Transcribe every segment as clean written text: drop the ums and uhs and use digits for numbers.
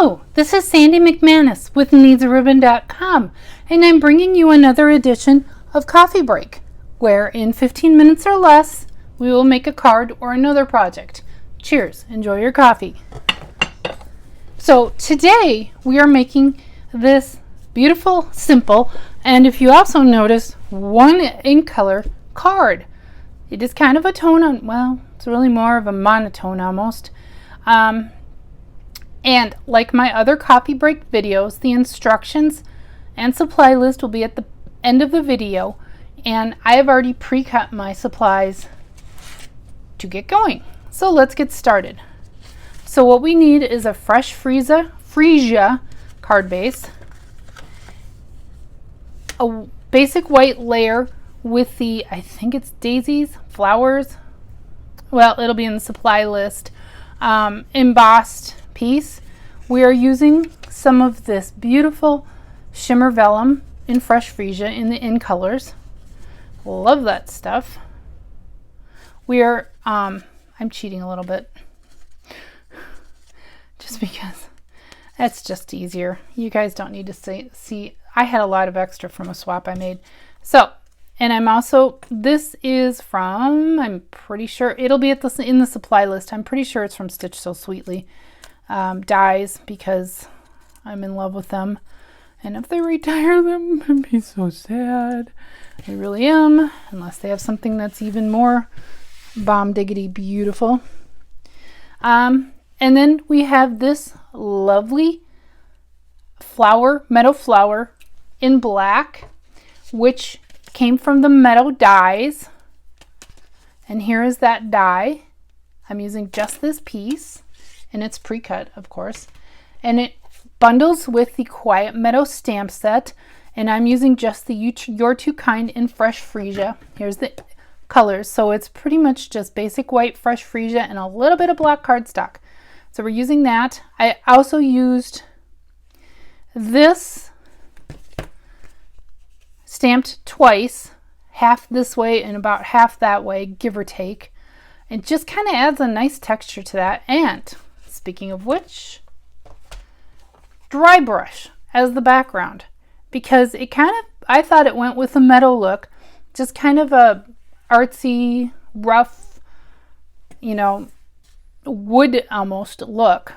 Hello, this is Sandy McManus with needsaribbon.com, and I'm bringing you another edition of Coffee Break, where in 15 minutes or less, we will make a card or another project. Cheers, enjoy your coffee. So today we are making this beautiful, simple, and if you also notice, one in color card. It is kind of a tone on, well, it's really more of a monotone almost. And like my other coffee break videos, the instructions and supply list will be at the end of the video, and I have already pre-cut my supplies to get going. So let's get started. So what we need is a Fresh Freesia card base, a basic white layer with the, I think it's daisies, flowers, well, it'll be in the supply list, embossed piece. We are using some of this beautiful shimmer vellum in Fresh Freesia in the in colors. Love that stuff. We are I'm cheating a little bit just because that's just easier. You guys don't need to see I had a lot of extra from a swap I made. So, and I'm also, this is from, I'm pretty sure it'll be in the supply list. I'm pretty sure it's from Stitch So Sweetly dies, because I'm in love with them, and if they retire them, I'd be so sad. I really am, unless they have something that's even more bomb diggity beautiful. And then we have this lovely meadow flower in black, which came from the meadow dies, and here is that die. I'm using just this piece, and it's pre-cut, of course, and it bundles with the Quiet Meadow stamp set, and I'm using just the Your Too Kind in Fresh Freesia. Here's the colors, so it's pretty much just basic white Fresh Freesia and a little bit of black cardstock. So we're using that. I also used this stamped twice, half this way and about half that way, give or take. It just kind of adds a nice texture to that. And speaking of which, Drybrush as the background, because it kind of, I thought it went with the meadow look, just kind of a artsy, rough, wood almost look,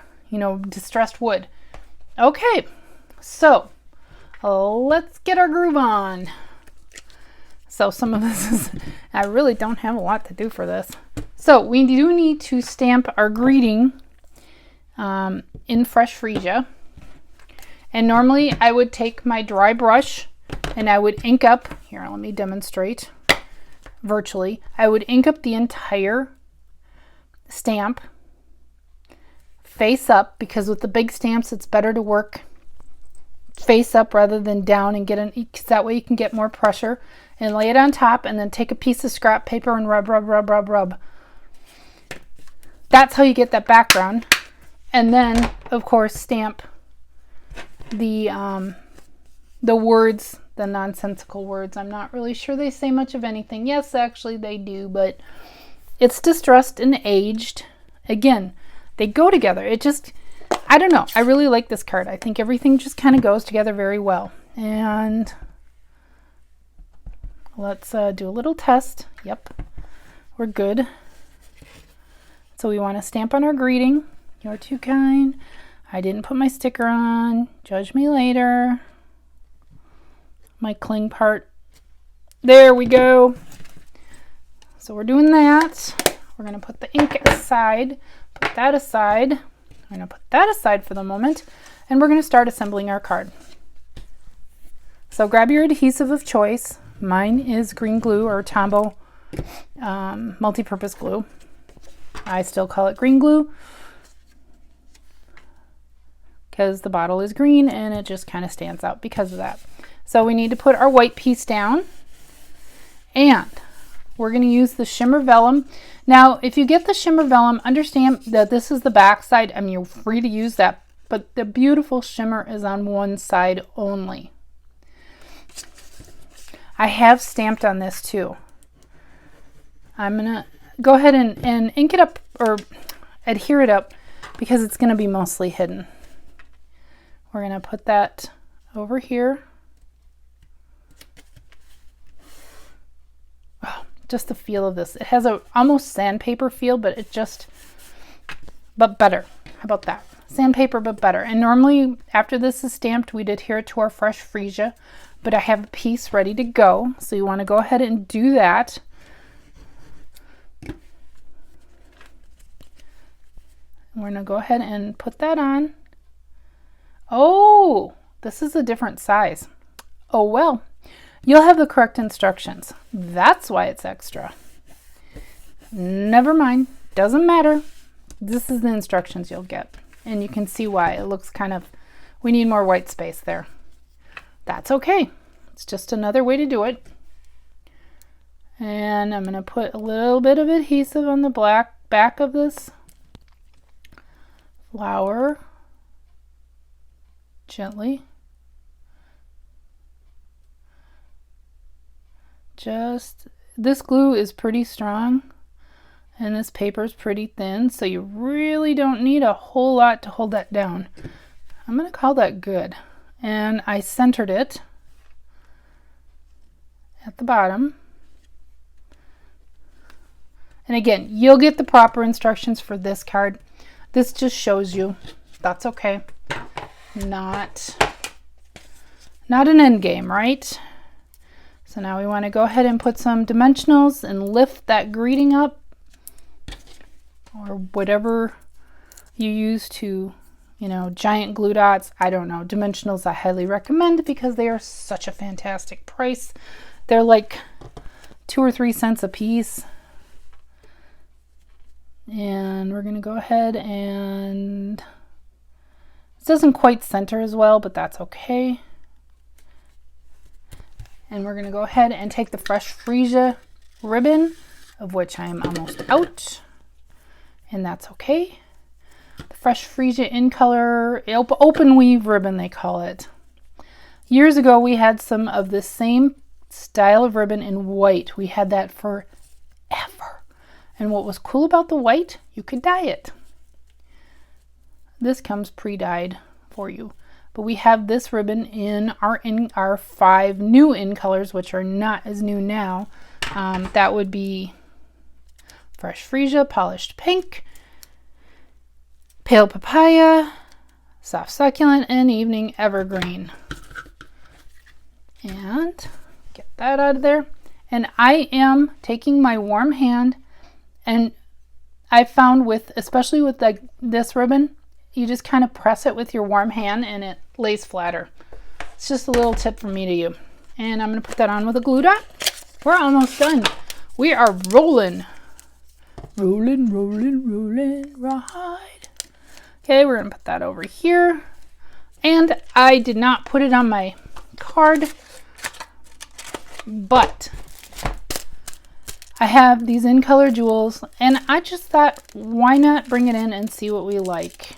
distressed wood. Okay, so let's get our groove on. So some of this is, I really don't have a lot to do for this. So we do need to stamp our greeting in Fresh Freesia. And normally I would take my dry brush and I would ink up, here, let me demonstrate virtually. I would ink up the entire stamp face up, because with the big stamps it's better to work face up rather than down, and because that way you can get more pressure, and lay it on top, and then take a piece of scrap paper and rub. That's how you get that background. And then of course stamp the words, the nonsensical words. I'm not really sure they say much of anything. Yes, actually they do, but it's distressed and aged. Again, they go together. It just, I don't know. I really like this card. I think everything just kind of goes together very well. And let's do a little test. Yep, we're good. So we want to stamp on our greeting. You're too kind. I didn't put my sticker on. Judge me later. My cling part. There we go. So we're doing that. We're going to put the ink aside. Put that aside. I'm going to put that aside for the moment, and we're going to start assembling our card. So grab your adhesive of choice. Mine is green glue, or Tombow multi-purpose glue. I still call it green glue because the bottle is green and it just kind of stands out because of that. So we need to put our white piece down, and we're going to use the shimmer vellum. Now, if you get the shimmer vellum, understand that this is the back side. I mean, you're free to use that, but the beautiful shimmer is on one side only. I have stamped on this too. I'm going to go ahead and ink it up, or adhere it up, because it's going to be mostly hidden. We're going to put that over here. Oh, just the feel of this. It has a almost sandpaper feel, but but better. How about that? Sandpaper, but better. And normally after this is stamped, we'd adhere it to our Fresh Freesia, but I have a piece ready to go. So you want to go ahead and do that. We're going to go ahead and put that on. Oh, this is a different size. Oh, well, you'll have the correct instructions. That's why it's extra. Never mind. Doesn't matter. This is the instructions you'll get. And you can see why it looks kind of, we need more white space there. That's okay. It's just another way to do it. And I'm going to put a little bit of adhesive on the back of this flower. Gently. This glue is pretty strong. And this paper is pretty thin, so you really don't need a whole lot to hold that down. I'm going to call that good. And I centered it at the bottom. And again, you'll get the proper instructions for this card. This just shows you. That's okay. Not an end game, right? So now we want to go ahead and put some dimensionals and lift that greeting up, or whatever you use to, giant glue dots. I don't know. Dimensionals I highly recommend because they are such a fantastic price. They're like 2 or 3 cents a piece. And we're going to go ahead and it doesn't quite center as well, but that's okay. And we're going to go ahead and take the Fresh Freesia ribbon, of which I am almost out. And that's okay. The Fresh Freesia in color, open weave ribbon they call it. Years ago we had some of the same style of ribbon in white. We had that forever. And what was cool about the white, you could dye it. This comes pre-dyed for you. But we have this ribbon in our 5 new in colors, which are not as new now. That would be Fresh Freesia, Polished Pink, Pale Papaya, Soft Succulent, and Evening Evergreen. And get that out of there. And I am taking my warm hand, and I found especially with this ribbon, you just kind of press it with your warm hand and it lays flatter. It's just a little tip from me to you. And I'm going to put that on with a glue dot. We're almost done. We are rolling. Rolling, rolling, rolling, ride. Okay, we're going to put that over here. And I did not put it on my card, but I have these in color jewels, and I just thought, why not bring it in and see what we like.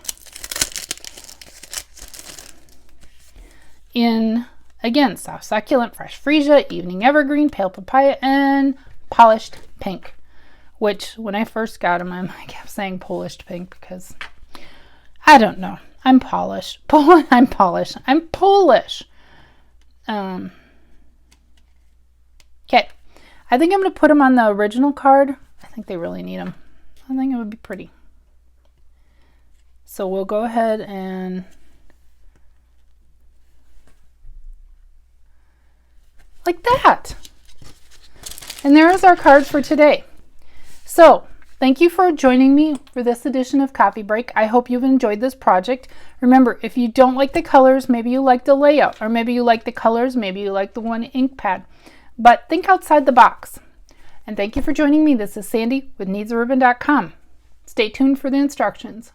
In, again, Soft Succulent, Fresh Freesia, Evening Evergreen, Pale Papaya, and Polished Pink. Which, when I first got them, I kept saying Polished Pink because, I don't know. I'm Polish. I'm Polish. I'm Polish. Okay. I think I'm going to put them on the original card. I think they really need them. I think it would be pretty. So we'll go ahead and like that. And there is our cards for today. So thank you for joining me for this edition of Coffee Break. I hope you've enjoyed this project. Remember, if you don't like the colors, maybe you like the layout, or maybe you like the colors, maybe you like the one ink pad. But think outside the box. And thank you for joining me. This is Sandy with needsaribbon.com. Stay tuned for the instructions.